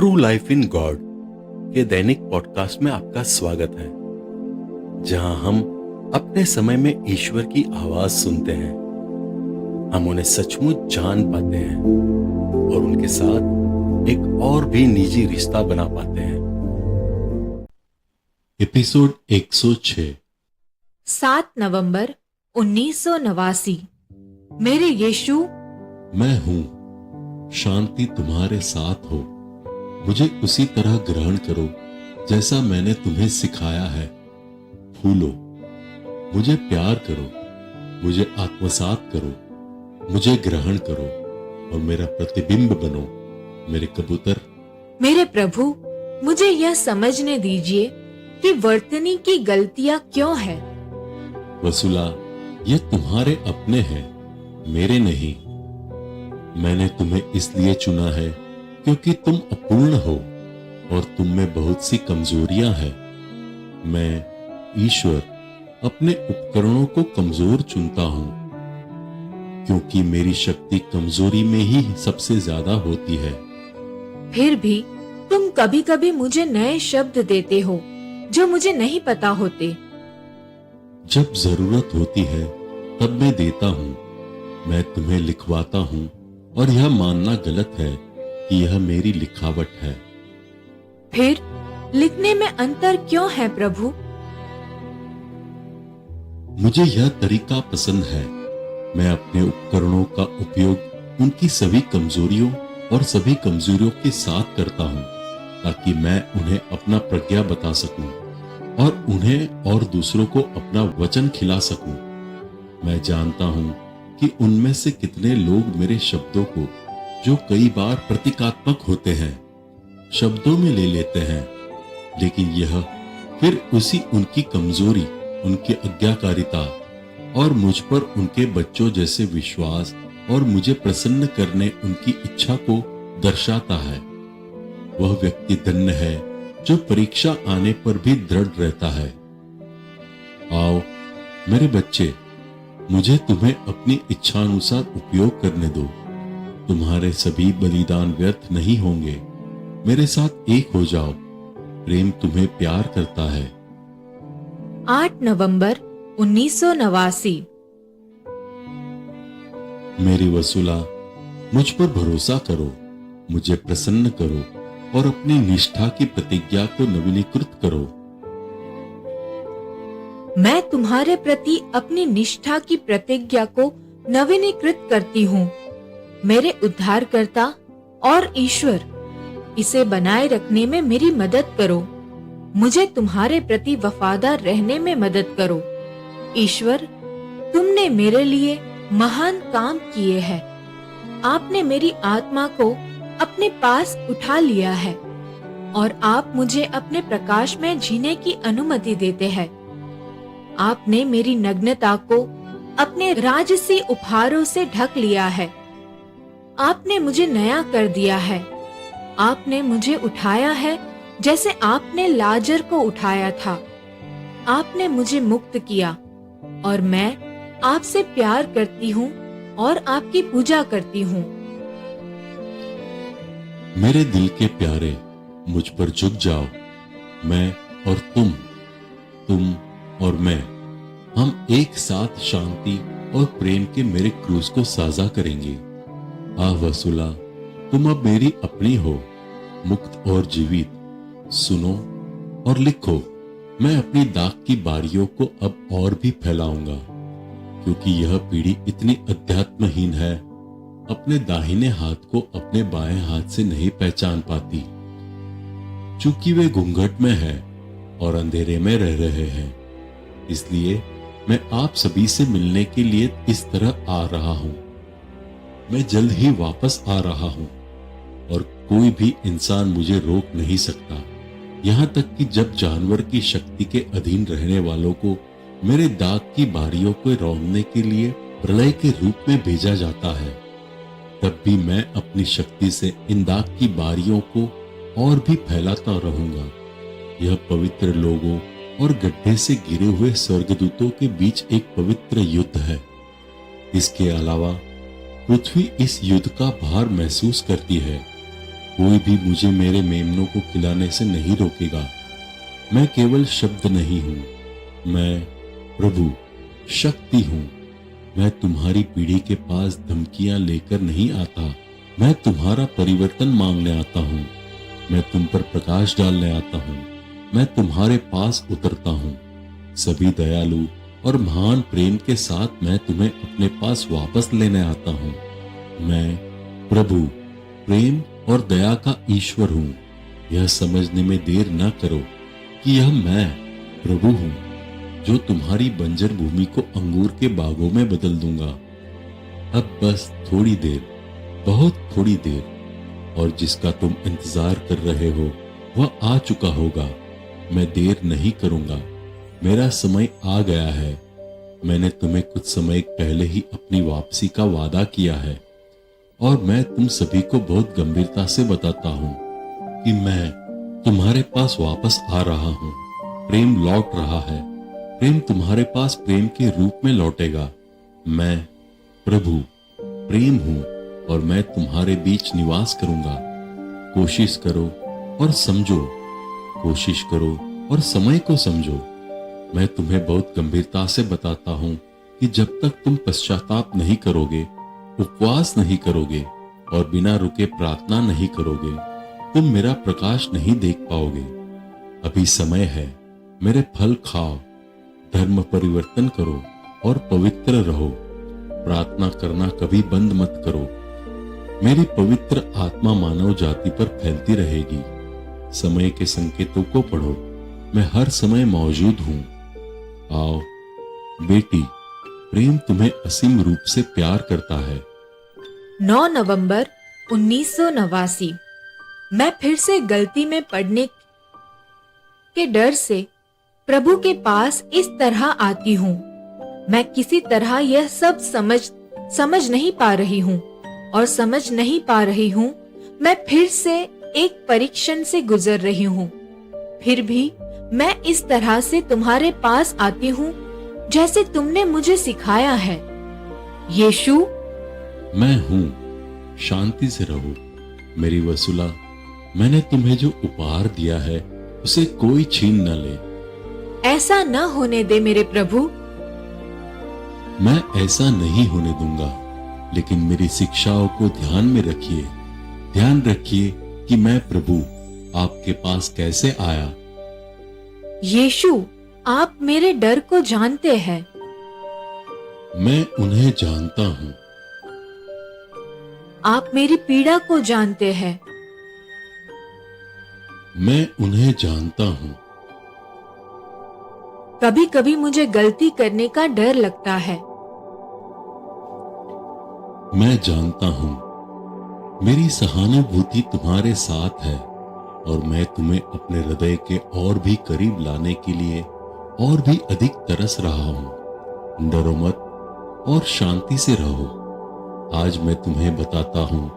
True life in God के दैनिक podcast में आपका स्वागत है, जहां हम अपने समय में ईश्वर की आवाज सुनते हैं। हम उन्हें सचमुच जान पाते हैं और उनके साथ एक और भी निजी रिश्ता बना पाते हैं। एपिसोड 106 7 नवंबर 1989। मेरे यीशु, मैं हूं, शांति तुम्हारे साथ हो। मुझे उसी तरह ग्रहण करो जैसा मैंने तुम्हें सिखाया है। फूलो, मुझे प्यार करो, मुझे आत्मसात करो, मुझे ग्रहण करो और मेरा प्रतिबिंब बनो, मेरे कबूतर। मेरे प्रभु, मुझे यह समझने दीजिए कि वर्तनी की गलतियां क्यों है। वसुला, ये तुम्हारे अपने हैं, मेरे नहीं। मैंने तुम्हें इसलिए चुना है क्योंकि तुम अपूर्ण हो और तुम में बहुत सी कमजोरियां हैं। मैं ईश्वर अपने उपकरणों को कमजोर चुनता हूं, क्योंकि मेरी शक्ति कमजोरी में ही सबसे ज्यादा होती है। फिर भी तुम कभी कभी मुझे नए शब्द देते हो जो मुझे नहीं पता होते। जब जरूरत होती है तब मैं देता हूं। मैं तुम्हें लिखवाता हूं और यह मानना गलत है कि यह मेरी लिखावट है। फिर लिखने में अंतर क्यों है प्रभु? मुझे यह तरीका पसंद है। मैं अपने उपकरणों का उपयोग उनकी सभी कमजोरियों और सभी कमजोरियों के साथ करता हूं, ताकि मैं उन्हें अपना प्रज्ञा बता सकूं और उन्हें और दूसरों को अपना वचन खिला सकूं। मैं जानता हूं कि उनमें से कितने लोग मेरे शब्दों को, जो कई बार प्रतीकात्मक होते हैं, शब्दों में ले लेते हैं, लेकिन यह फिर उसी उनकी कमजोरी, उनकी आज्ञाकारिता और मुझ पर उनके बच्चों जैसे विश्वास और मुझे प्रसन्न करने उनकी इच्छा को दर्शाता है। वह व्यक्ति धन्य है जो परीक्षा आने पर भी दृढ़ रहता है। आओ मेरे बच्चे, मुझे तुम्हें अपनी इच्छानुसार उपयोग करने दो। तुम्हारे सभी बलिदान व्यर्थ नहीं होंगे। मेरे साथ एक हो जाओ। प्रेम तुम्हें प्यार करता है। 8 नवंबर 1989। मेरी वसुला, मुझ पर भरोसा करो, मुझे प्रसन्न करो और अपनी निष्ठा की प्रतिज्ञा को नवीनीकृत करो। मैं तुम्हारे प्रति अपनी निष्ठा की प्रतिज्ञा को नवीनीकृत करती हूँ। मेरे उद्धारकर्ता और ईश्वर, इसे बनाए रखने में मेरी मदद करो। मुझे तुम्हारे प्रति वफादार रहने में मदद करो। ईश्वर, तुमने मेरे लिए महान काम किए हैं। आपने मेरी आत्मा को अपने पास उठा लिया है और आप मुझे अपने प्रकाश में जीने की अनुमति देते हैं। आपने मेरी नग्नता को अपने राजसी उपहारों से ढक लिया है। आपने मुझे नया कर दिया है। आपने मुझे उठाया है जैसे आपने लाजर को उठाया था। आपने मुझे मुक्त किया और मैं आपसे प्यार करती हूँ और आपकी पूजा करती हूँ। मेरे दिल के प्यारे, मुझ पर झुक जाओ। मैं और तुम और मैं, हम एक साथ शांति और प्रेम के मेरे क्रूज को साझा करेंगे। आह वसुला, तुम अब मेरी अपनी हो, मुक्त और जीवित। सुनो और लिखो। मैं अपनी दाग की बारियों को अब और भी फैलाऊंगा, क्योंकि यह पीढ़ी इतनी अध्यात्महीन है, अपने दाहिने हाथ को अपने बाएं हाथ से नहीं पहचान पाती। चूंकि वे घूंघट में है और अंधेरे में रह रहे हैं, इसलिए मैं आप सभी से मिलने के लिए इस तरह आ रहा हूं। मैं जल्द ही वापस आ रहा हूं और कोई भी इंसान मुझे रोक नहीं सकता, यहां तक कि जब जानवर की शक्ति के अधीन रहने वालों को मेरे दाग की बारियों को रौंदने के लिए प्रलय के रूप में भेजा जाता है, तब भी मैं अपनी शक्ति से इन दाग की बारियों को और भी फैलाता रहूंगा। यह पवित्र लोगों और गड्ढे से गिरे हुए स्वर्गदूतों के बीच एक पवित्र युद्ध है। इसके अलावा पृथ्वी इस युद्ध का भार महसूस करती है। कोई भी मुझे मेरे मेमनों को खिलाने से नहीं रोकेगा। मैं केवल शब्द नहीं हूं, मैं प्रभु शक्ति हूं। मैं तुम्हारी पीढ़ी के पास धमकियां लेकर नहीं आता, मैं तुम्हारा परिवर्तन मांगने आता हूं। मैं तुम पर प्रकाश डालने आता हूं, मैं तुम्हारे पास उतरता हूं। सभी दयालु और महान प्रेम के साथ मैं तुम्हें अपने पास वापस लेने आता हूं। मैं प्रभु प्रेम और दया का ईश्वर हूं। यह समझने में देर न करो कि यह मैं प्रभु हूं, जो तुम्हारी बंजर भूमि को अंगूर के बागों में बदल दूंगा। अब बस थोड़ी देर, बहुत थोड़ी देर, और जिसका तुम इंतजार कर रहे हो वह आ चुका होगा। मैं देर नहीं करूंगा, मेरा समय आ गया है। मैंने तुम्हें कुछ समय पहले ही अपनी वापसी का वादा किया है, और मैं तुम सभी को बहुत गंभीरता से बताता हूं कि मैं तुम्हारे पास वापस आ रहा हूं। प्रेम लौट रहा है, प्रेम तुम्हारे पास प्रेम के रूप में लौटेगा। मैं प्रभु प्रेम हूं और मैं तुम्हारे बीच निवास करूंगा। कोशिश करो और समझो, कोशिश करो और समय को समझो। मैं तुम्हें बहुत गंभीरता से बताता हूं कि जब तक तुम पश्चाताप नहीं करोगे, उपवास नहीं करोगे और बिना रुके प्रार्थना नहीं करोगे, तुम मेरा प्रकाश नहीं देख पाओगे। अभी समय है, मेरे फल खाओ, धर्म परिवर्तन करो और पवित्र रहो। प्रार्थना करना कभी बंद मत करो। मेरी पवित्र आत्मा मानव जाति पर फैलती रहेगी। समय के संकेतों को पढ़ो, मैं हर समय मौजूद हूं। आओ बेटी, प्रेम तुम्हें असीम रूप से प्यार करता है। 9 नवंबर 1989। मैं फिर से गलती में पड़ने के डर से प्रभु के पास इस तरह आती हूँ। मैं किसी तरह यह सब समझ नहीं पा रही हूँ और समझ नहीं पा रही हूँ मैं फिर से एक परीक्षण से गुजर रही हूँ। फिर भी मैं इस तरह से तुम्हारे पास आती हूँ जैसे तुमने मुझे सिखाया है। यीशु, मैं हूँ, शांति से रहो। मेरी वसूला, मैंने तुम्हें जो उपहार दिया है उसे कोई छीन न ले। ऐसा न होने दे मेरे प्रभु। मैं ऐसा नहीं होने दूंगा, लेकिन मेरी शिक्षाओं को ध्यान में रखिए। ध्यान रखिए कि मैं प्रभु आपके पास कैसे आया। यीशु, आप मेरे डर को जानते हैं। मैं उन्हें जानता हूँ। आप मेरी पीड़ा को जानते हैं। मैं उन्हें जानता हूँ। कभी कभी मुझे गलती करने का डर लगता है। मैं जानता हूँ। मेरी सहानुभूति तुम्हारे साथ है और मैं तुम्हें अपने हृदय के और भी करीब लाने के लिए और भी अधिक तरस रहा हूँ। डरो मत और शांति से रहो। आज मैं तुम्हें बताता हूँ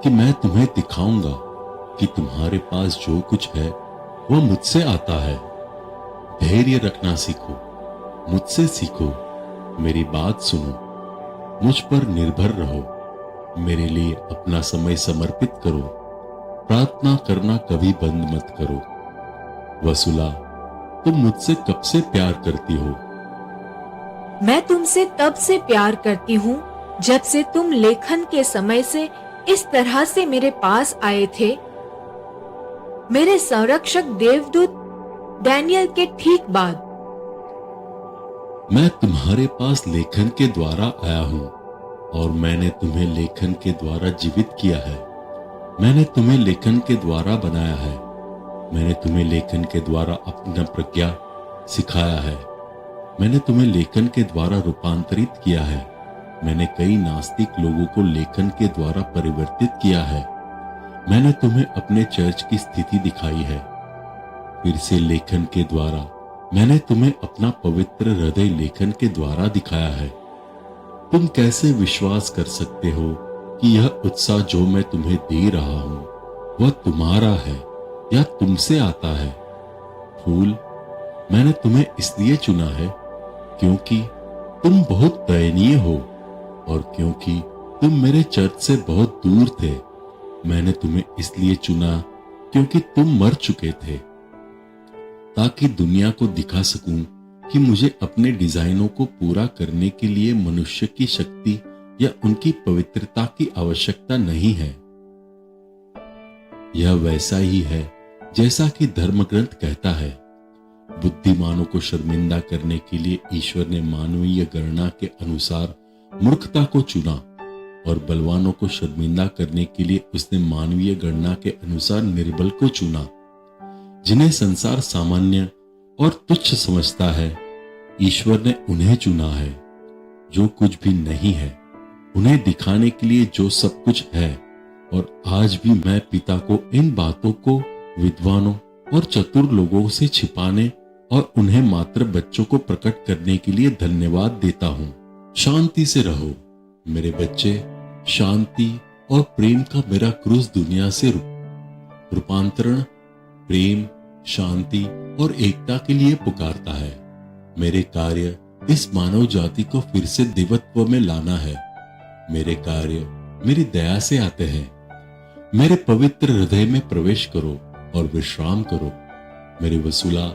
कि मैं तुम्हें दिखाऊंगा कि तुम्हारे पास जो कुछ है वह मुझसे आता है। धैर्य रखना सीखो, मुझसे सीखो, मेरी बात सुनो, मुझ पर निर्भर रहो, मेरे लिए अपना समय समर्पित करो। प्रार्थना करना कभी बंद मत करो। वसूला, तुम मुझसे कब से प्यार करती हो? मैं तुमसे तब से प्यार करती हूँ जब से तुम लेखन के समय से इस तरह से मेरे पास आए थे। मेरे संरक्षक देवदूत डैनियल के ठीक बाद। मैं तुम्हारे पास लेखन के द्वारा आया हूं और मैंने तुम्हें लेखन के द्वारा जीवित किया है। मैंने तुम्हें लेखन के द्वारा बनाया है। मैंने तुम्हें लेखन के द्वारा अपना प्रज्ञा सिखाया है। मैंने तुम्हें लेखन के द्वारा रूपांतरित किया है। मैंने कई नास्तिक लोगों को लेखन के द्वारा परिवर्तित किया है। मैंने तुम्हें अपने चर्च की स्थिति दिखाई है। फिर से लेखन के द्वारा मैंने तुम्हें अपना पवित्र हृदय लेखन के द्वारा दिखाया है। तुम कैसे विश्वास कर सकते हो कि यह उत्साह जो मैं तुम्हें दे रहा हूं वह तुम्हारा है या तुमसे आता है? फूल, मैंने तुम्हें इसलिए चुना है क्योंकि तुम बहुत दयनीय हो और क्योंकि तुम मेरे चर्च से बहुत दूर थे। मैंने तुम्हें इसलिए चुना क्योंकि तुम मर चुके थे, ताकि दुनिया को दिखा सकूं कि मुझे अपने डिजाइनों को पूरा करने के लिए मनुष्य की शक्ति या उनकी पवित्रता की आवश्यकता नहीं है। यह वैसा ही है जैसा कि धर्म ग्रंथ कहता है, बुद्धिमानों को शर्मिंदा करने के लिए ईश्वर ने मानवीय गणना के अनुसार मूर्खता को चुना और बलवानों को शर्मिंदा करने के लिए उसने मानवीय गणना के अनुसार निर्बल को चुना। जिन्हें संसार सामान्य और तुच्छ समझता है, ईश्वर ने उन्हें चुना है। जो कुछ भी नहीं है उन्हें दिखाने के लिए जो सब कुछ है। और आज भी मैं पिता को इन बातों को विद्वानों और चतुर लोगों से छिपाने और उन्हें मात्र बच्चों को प्रकट करने के लिए धन्यवाद देता हूँ। शांति से रहो मेरे बच्चे। शांति और प्रेम का मेरा क्रूस दुनिया से रूपांतरण प्रेम, शांति और एकता के लिए पुकारता है। मेरे कार्य इस मानव जाति को फिर से देवत्व में लाना है। मेरे कार्य मेरी दया से आते हैं। मेरे पवित्र हृदय में प्रवेश करो और विश्राम करो। मेरे वसूला,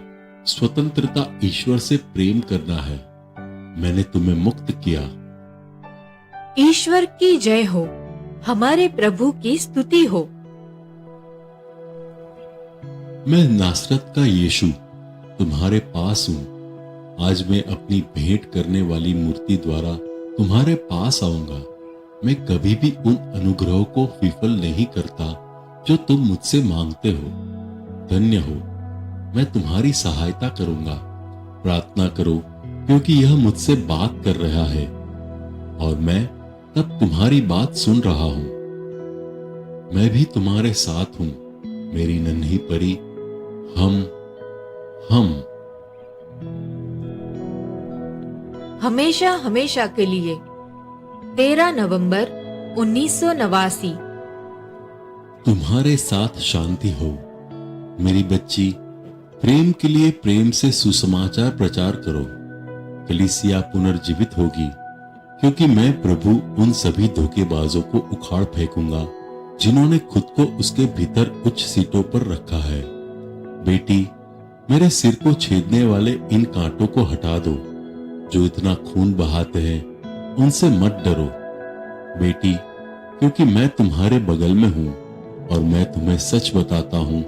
स्वतंत्रता ईश्वर से प्रेम करना है। मैंने तुम्हें मुक्त किया। ईश्वर की जय हो, हमारे प्रभु की स्तुति हो। मैं नासरत का यीशु तुम्हारे पास हूं। आज मैं अपनी भेंट करने वाली मूर्ति द्वारा तुम्हारे पास आऊंगा। मैं कभी भी उन अनुग्रहों को विफल नहीं करता जो तुम मुझसे मांगते हो। धन्य हो, मैं तुम्हारी सहायता करूंगा। प्रार्थना करो क्योंकि यह मुझसे बात कर रहा है और मैं तब तुम्हारी बात सुन रहा हूं। मैं भी तुम्हारे साथ हूं मेरी नन्ही परी। हम हमेशा हमेशा के लिए 13 नवंबर 1989। तुम्हारे साथ शांति हो मेरी बच्ची। प्रेम के लिए प्रेम से सुसमाचार प्रचार करो। कलीसिया पुनर्जीवित होगी क्योंकि मैं प्रभु उन सभी धोखेबाजों को उखाड़ फेंकूंगा जिन्होंने खुद को उसके भीतर उच्च सीटों पर रखा है। बेटी, मेरे सिर को छेदने वाले इन कांटों को हटा दो जो इतना खून बहाते हैं। उनसे मत डरो बेटी, क्योंकि मैं तुम्हारे बगल में हूं और मैं तुम्हें सच बताता हूं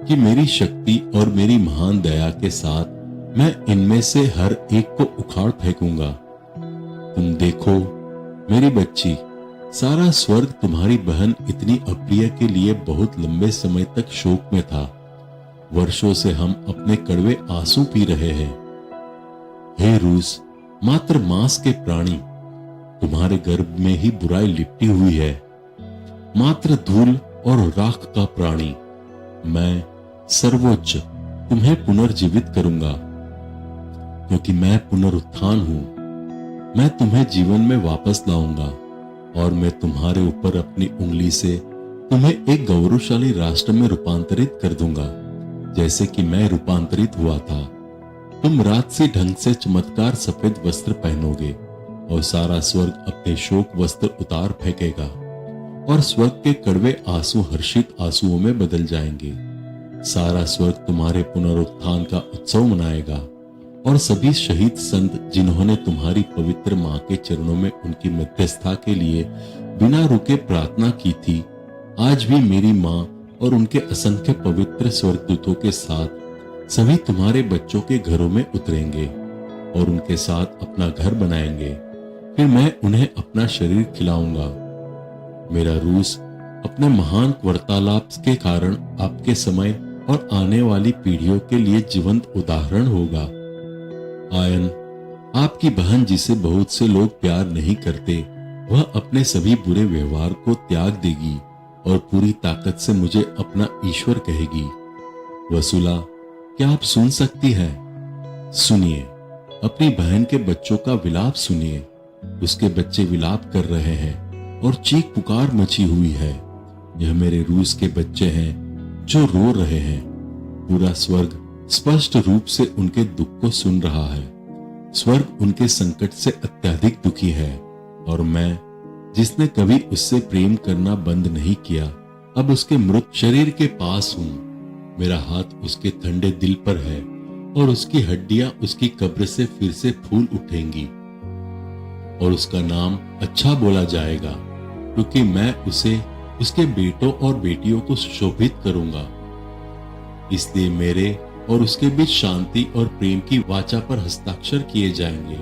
कि मेरी शक्ति और मेरी महान दया के साथ मैं इनमें से हर एक को उखाड़ फेंकूंगा। तुम देखो मेरी बच्ची, सारा स्वर्ग तुम्हारी बहन इतनी अप्रिय के लिए बहुत लंबे समय तक शोक में था। वर्षों से हम अपने कड़वे आंसू पी रहे हैं। हे रूस, मात्र मांस के प्राणी, तुम्हारे गर्भ में ही बुराई लिपटी हुई है। मात्र धूल और राख का प्राणी, मैं सर्वोच्च तुम्हें पुनर्जीवित करूंगा क्योंकि मैं पुनरुत्थान हूं। मैं तुम्हें जीवन में वापस लाऊंगा और मैं तुम्हारे ऊपर अपनी उंगली से तुम्हें एक गौरवशाली राष्ट्र में रूपांतरित कर दूंगा, जैसे कि मैं रूपांतरित हुआ था। तुम राजसी ढंग से चमत्कार सफेद वस्त्र पहनोगे और सारा स्वर्ग अपने शोक वस्त्र उतार फेंकेगा और स्वर्ग के कड़वे आंसू हर्षित आंसुओं में बदल जाएंगे। सारा स्वर्ग तुम्हारे पुनरुत्थान का उत्सव मनाएगा और सभी शहीद संत जिन्होंने तुम्हारी पवित्र मां के चरणों में उनकी मध्यस्थता के लिए बिना रुके प्रार्थना की थी, आज भी मेरी मां और उनके असंख्य पवित्र स्वर्गदूतों के साथ सभी तुम्हारे बच्चों के घरों में उतरेंगे और उनके साथ अपना घर बनाएंगे। फिर मैं उन्हें अपना शरीर खिलाऊंगा। मेरा रूस अपने महान वार्तालाप के कारण आपके समय और आने वाली पीढ़ियों के लिए जीवंत उदाहरण होगा। आयन, आपकी बहन जिसे बहुत से लोग प्यार नहीं करते, वह अपने सभी बुरे व्यवहार को त्याग देगी और पूरी ताकत से मुझे अपना ईश्वर कहेगी। वसूला, क्या आप सुन सकती हैं? सुनिए, अपनी बहन के बच्चों का विलाप सुनिए। उसके बच्चे विलाप कर रहे हैं और चीख पुकार मची हुई है। यह मेरे रूस के बच्चे हैं जो रो रहे हैं। पूरा स्वर्ग स्पष्ट रूप से उनके दुख को सुन रहा है। स्वर्ग उनके संकट से अत्यधिक दुखी है और मैं, जिसने कभी उससे प्रेम करना बंद नहीं किया, अब उसके मृत शरीर के पास हूं। मेरा हाथ उसके ठंडे दिल पर है और उसकी हड्डियां उसकी कब्र से फिर से फूल उठेंगी और उसका नाम अच्छा बोला जाएगा, क्योंकि मैं उसे उसके बेटों और बेटियों को सुशोभित करूंगा। इसलिए मेरे और उसके बीच शांति और प्रेम की वाचा पर हस्ताक्षर किए जाएंगे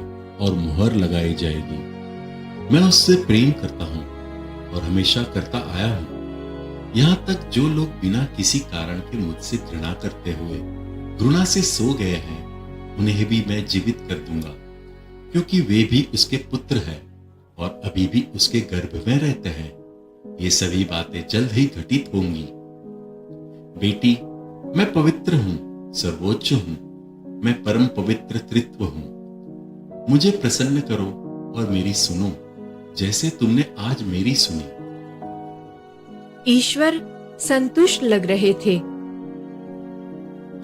और मुहर लगाई जाएगी। मैं उससे प्रेम करता हूं और हमेशा करता आया हूं, यहां तक जो लोग बिना किसी कारण के मुझसे घृणा करते हुए घृणा से सो गए हैं, उन्हें भी मैं जीवित कर दूंगा, क्योंकि वे भी उसके पुत्र हैं और अभी भी उसके गर्भ में रहते हैं। ये सभी बातें जल्द ही घटित होंगी। बेटी, मैं पवित्र हूं, सर्वोच्च हूं, मैं परम पवित्र त्रित्व हूं। मुझे प्रसन्न करो और मेरी सुनो, जैसे तुमने आज मेरी सुनी। ईश्वर संतुष्ट लग रहे थे।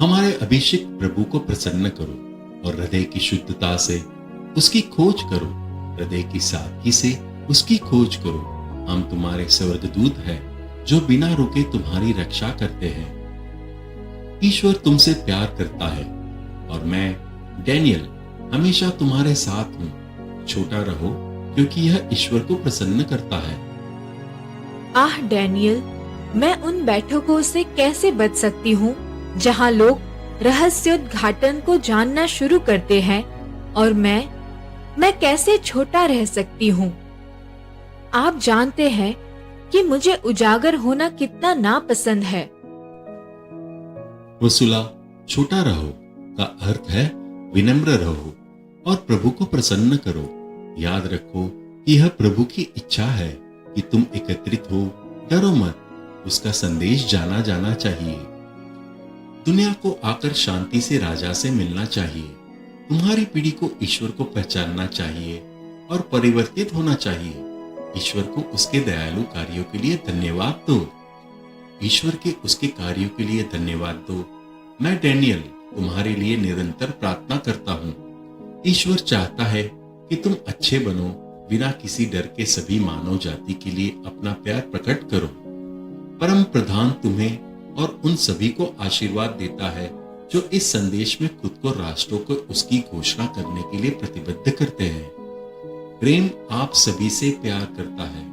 हमारे अभिषेक प्रभु को प्रसन्न करो और हृदय की शुद्धता से उसकी खोज करो, हृदय की सादगी से उसकी खोज करो। हम तुम्हारे स्वर्गदूत हैं जो बिना रुके तुम्हारी रक्षा करते हैं। ईश्वर तुमसे प्यार करता है और मैं डैनियल हमेशा तुम्हारे साथ हूं। छोटा रहो, क्योंकि यह ईश्वर को प्रसन्न करता है। आह डैनियल, मैं उन बैठकों से कैसे बच सकती हूँ जहाँ लोग रहस्योद्घाटन को जानना शुरू करते हैं और मैं कैसे छोटा रह सकती हूँ। आप जानते हैं कि मुझे उजागर होना कितना नापसंद है। वसुला, छोटा रहो का अर्थ है विनम्र रहो और प्रभु को प्रसन्न करो। याद रखो कि यह प्रभु की इच्छा है कि तुम एकत्रित हो। डरो मत, उसका संदेश जाना जाना चाहिए। दुनिया को आकर शांति से राजा से मिलना चाहिए। तुम्हारी पीढ़ी को ईश्वर को पहचानना चाहिए और परिवर्तित होना चाहिए। ईश्वर को उसके दयालु कार्यों के लिए धन्यवाद दो। ईश्वर के उसके कार्यों के लिए धन्यवाद दो। मैं डैनियल तुम्हारे लिए निरंतर प्रार्थना करता हूँ। ईश्वर चाहता है कि तुम अच्छे बनो, बिना किसी डर के सभी मानव जाति के लिए अपना प्यार प्रकट करो। परम प्रधान तुम्हें और उन सभी को आशीर्वाद देता है जो इस संदेश में खुद को राष्ट्रों को उसकी घोषणा करने के लिए प्रतिबद्ध करते हैं। प्रेम आप सभी से प्यार करता है।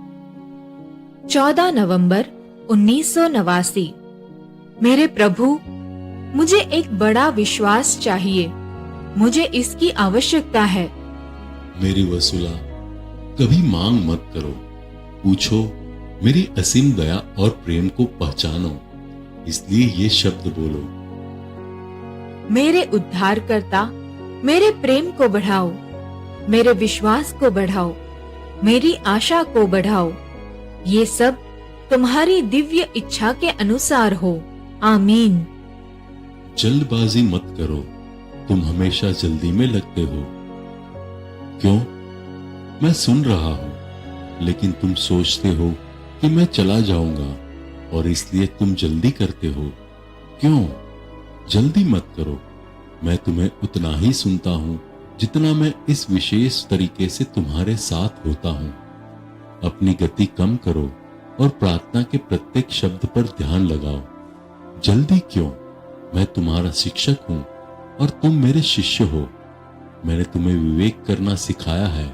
14 नवंबर 1989। मेरे प्रभु, मुझे एक बड़ा विश्वास चाहिए। मुझे इसकी आवश्यकता है। मेरी वसुला, कभी मांग मत करो, पूछो। मेरी असीम दया और प्रेम को पहचानो, इसलिए ये शब्द बोलो। मेरे उद्धारकर्ता, मेरे प्रेम को बढ़ाओ, मेरे विश्वास को बढ़ाओ, मेरी आशा को बढ़ाओ। ये सब तुम्हारी दिव्य इच्छा के अनुसार हो। आमीन। जल्दबाजी मत करो, तुम हमेशा जल्दी में लगते हो। क्यों? मैं सुन रहा हूं, लेकिन तुम सोचते हो कि मैं चला जाऊंगा और इसलिए तुम जल्दी करते हो। क्यों? जल्दी मत करो। मैं तुम्हें उतना ही सुनता हूं जितना मैं इस विशेष तरीके से तुम्हारे साथ होता हूं। अपनी गति कम करो और प्रार्थना के प्रत्येक शब्द पर ध्यान लगाओ। जल्दी क्यों? मैं तुम्हारा शिक्षक हूं और तुम मेरे शिष्य हो। मैंने तुम्हें विवेक करना सिखाया है।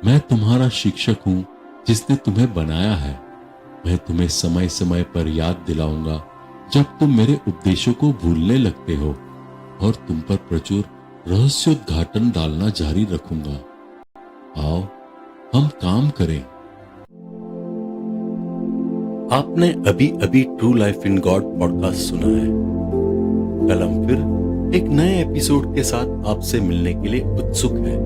मैं तुम्हारा शिक्षक हूं जिसने तुम्हें बनाया है। मैं तुम्हें समय समय पर याद दिलाऊंगा जब तुम मेरे उपदेशों को भूलने लगते हो, और तुम पर प्रचुर रहस्योद्घाटन डालना जारी रखूंगा। आओ हम काम करें। आपने अभी अभी true life in God podcast सुना है। कल हम फिर एक नए एपिसोड के साथ आपसे मिलने के लिए उत्सुक हैं।